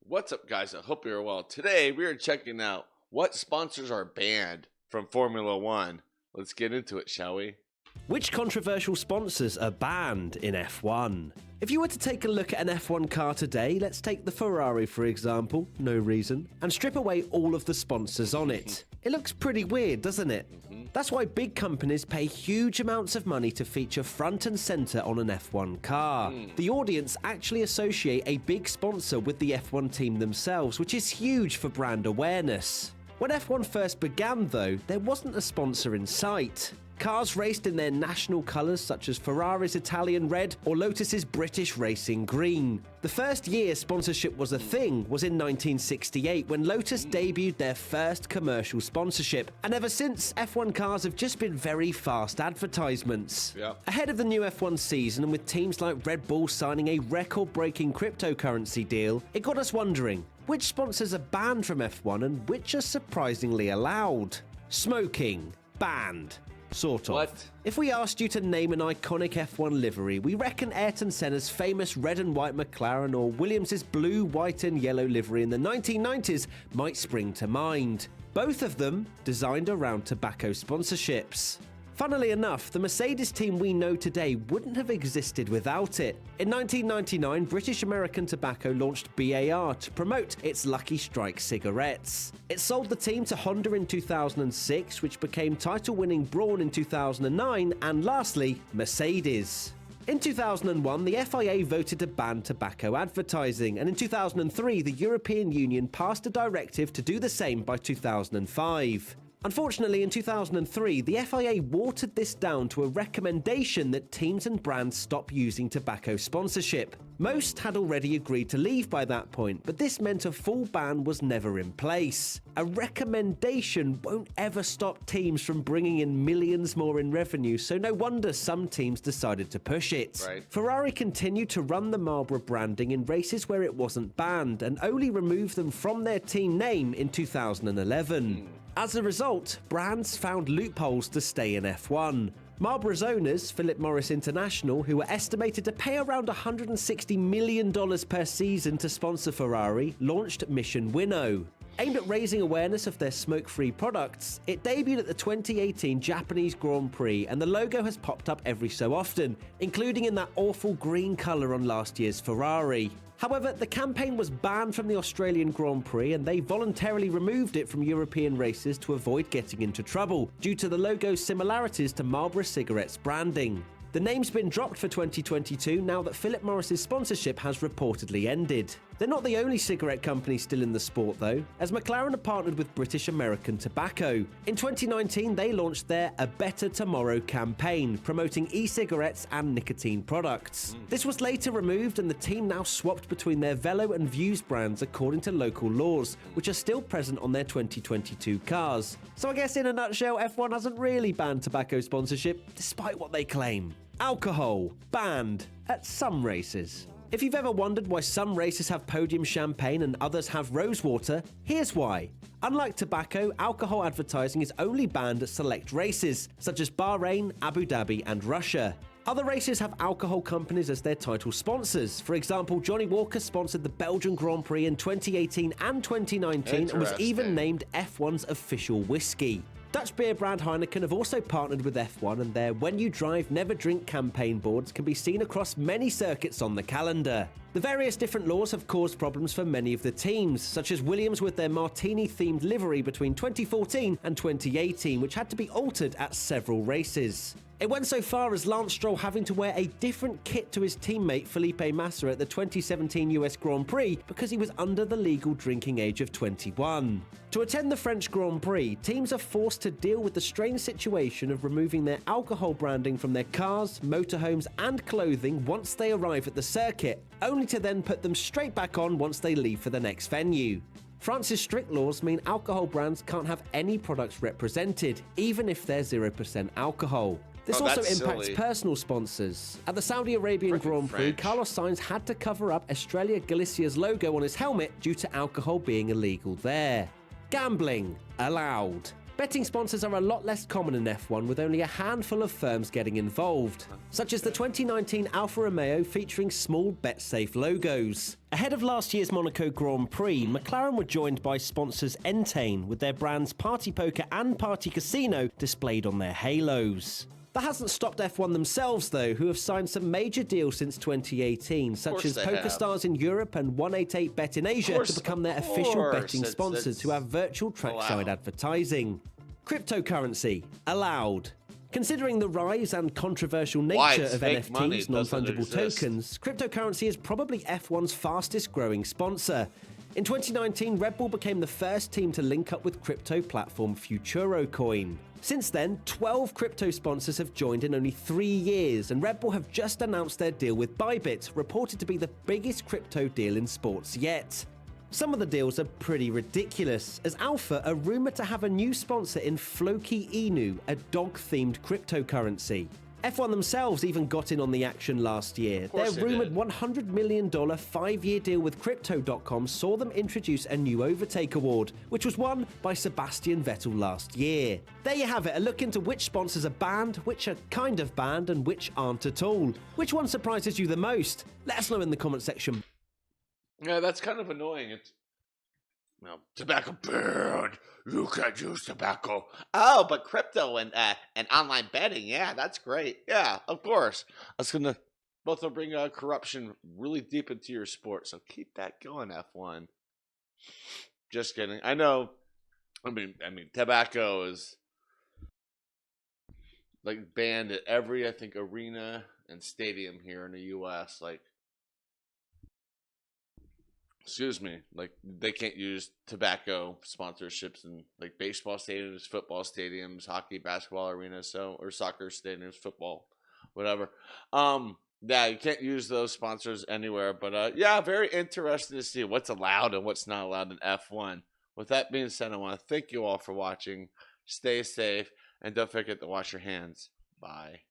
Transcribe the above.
What's up, guys? I hope you're well. Today, we are checking out what sponsors are banned from Formula One. Let's get into it, shall we? Which controversial sponsors are banned in F1? If you were to take a look at an F1 car today, let's take the Ferrari for example, no reason, and strip away all of the sponsors on it. It looks pretty weird, doesn't it? That's why big companies pay huge amounts of money to feature front and center on an F1 car. The audience actually associate a big sponsor with the F1 team themselves, which is huge for brand awareness. When F1 first began, though, there wasn't a sponsor in sight. Cars raced in their national colours such as Ferrari's Italian red or Lotus's British racing green. The first year sponsorship was a thing was in 1968 when Lotus debuted their first commercial sponsorship, and ever since, F1 cars have just been very fast advertisements. Ahead of the new F1 season, and with teams like Red Bull signing a record-breaking cryptocurrency deal, it got us wondering, which sponsors are banned from F1 and which are surprisingly allowed? Smoking, banned. Sort of. What? If we asked you to name an iconic F1 livery, we reckon Ayrton Senna's famous red and white McLaren or Williams' blue, white and yellow livery in the 1990s might spring to mind. Both of them designed around tobacco sponsorships. Funnily enough, the Mercedes team we know today wouldn't have existed without it. In 1999, British American Tobacco launched BAR to promote its Lucky Strike cigarettes. It sold the team to Honda in 2006, which became title-winning Brawn in 2009, and lastly, Mercedes. In 2001, the FIA voted to ban tobacco advertising, and in 2003, the European Union passed a directive to do the same by 2005. Unfortunately, in 2003, the FIA watered this down to a recommendation that teams and brands stop using tobacco sponsorship. Most had already agreed to leave by that point, but this meant a full ban was never in place. A recommendation won't ever stop teams from bringing in millions more in revenue, so no wonder some teams decided to push it. Ferrari continued to run the Marlboro branding in races where it wasn't banned, and only removed them from their team name in 2011. As a result, brands found loopholes to stay in F1. Marlboro's owners, Philip Morris International, who were estimated to pay around $160 million per season to sponsor Ferrari, launched Mission Winnow. Aimed at raising awareness of their smoke-free products, it debuted at the 2018 Japanese Grand Prix, and the logo has popped up every so often, including in that awful green colour on last year's Ferrari. However, the campaign was banned from the Australian Grand Prix, and they voluntarily removed it from European races to avoid getting into trouble, due to the logo's similarities to Marlboro Cigarettes branding. The name's been dropped for 2022 now that Philip Morris's sponsorship has reportedly ended. They're not the only cigarette company still in the sport though, as McLaren have partnered with British American Tobacco. In 2019, they launched their A Better Tomorrow campaign, promoting e-cigarettes and nicotine products. This was later removed, and the team now swapped between their Velo and Views brands according to local laws, which are still present on their 2022 cars. So I guess in a nutshell, F1 hasn't really banned tobacco sponsorship, despite what they claim. Alcohol, banned at some races. If you've ever wondered why some races have podium champagne and others have rosewater, here's why. Unlike tobacco, alcohol advertising is only banned at select races, such as Bahrain, Abu Dhabi, and Russia. Other races have alcohol companies as their title sponsors. For example, Johnny Walker sponsored the Belgian Grand Prix in 2018 and 2019 and was even named F1's official whiskey. Dutch beer brand Heineken have also partnered with F1, and their When You Drive Never Drink campaign boards can be seen across many circuits on the calendar. The various different laws have caused problems for many of the teams, such as Williams with their martini-themed livery between 2014 and 2018, which had to be altered at several races. It went so far as Lance Stroll having to wear a different kit to his teammate Felipe Massa at the 2017 US Grand Prix because he was under the legal drinking age of 21. To attend the French Grand Prix, teams are forced to deal with the strange situation of removing their alcohol branding from their cars, motorhomes and clothing once they arrive at the circuit, only to then put them straight back on once they leave for the next venue. France's strict laws mean alcohol brands can't have any products represented, even if they're 0% alcohol. This also impacts personal sponsors. At the Saudi Arabian Grand Prix, Carlos Sainz had to cover up Estrella Galicia's logo on his helmet due to alcohol being illegal there. Gambling allowed. Betting sponsors are a lot less common in F1, with only a handful of firms getting involved, such as the 2019 Alfa Romeo featuring small bet-safe logos. Ahead of last year's Monaco Grand Prix, McLaren were joined by sponsors Entain, with their brands Party Poker and Party Casino displayed on their halos. That hasn't stopped F1 themselves, though, who have signed some major deals since 2018, such as PokerStars in Europe and 188bet in Asia to become their official betting sponsors who have virtual trackside advertising. Cryptocurrency, allowed. Considering the rise and controversial nature of NFTs, non-fungible tokens, cryptocurrency is probably F1's fastest growing sponsor. In 2019, Red Bull became the first team to link up with crypto platform FuturoCoin. Since then, 12 crypto sponsors have joined in only 3 years, and Red Bull have just announced their deal with Bybit, reported to be the biggest crypto deal in sports yet. Some of the deals are pretty ridiculous, as Alpha are rumoured to have a new sponsor in Floki Inu, a dog-themed cryptocurrency. F1 themselves even got in on the action last year. Their rumoured $100 million 5-year deal with Crypto.com saw them introduce a new Overtake Award, which was won by Sebastian Vettel last year. There you have it, a look into which sponsors are banned, which are kind of banned, and which aren't at all. Which one surprises you the most? Let us know in the comment section. Yeah, that's kind of annoying. It's tobacco banned. You can't use tobacco. Oh, but crypto and online betting, yeah, that's great. Yeah, of course. That's gonna both will bring corruption really deep into your sport. So keep that going, F1. Just kidding. I know. I mean, tobacco is like banned at every, I think, arena and stadium here in the U.S. Excuse me, like they can't use tobacco sponsorships in like baseball stadiums, football stadiums, hockey, basketball arenas, or soccer stadiums, football, whatever. Yeah, you can't use those sponsors anywhere. But yeah, very interesting to see what's allowed and what's not allowed in F1. With that being said, I want to thank you all for watching. Stay safe and don't forget to wash your hands. Bye.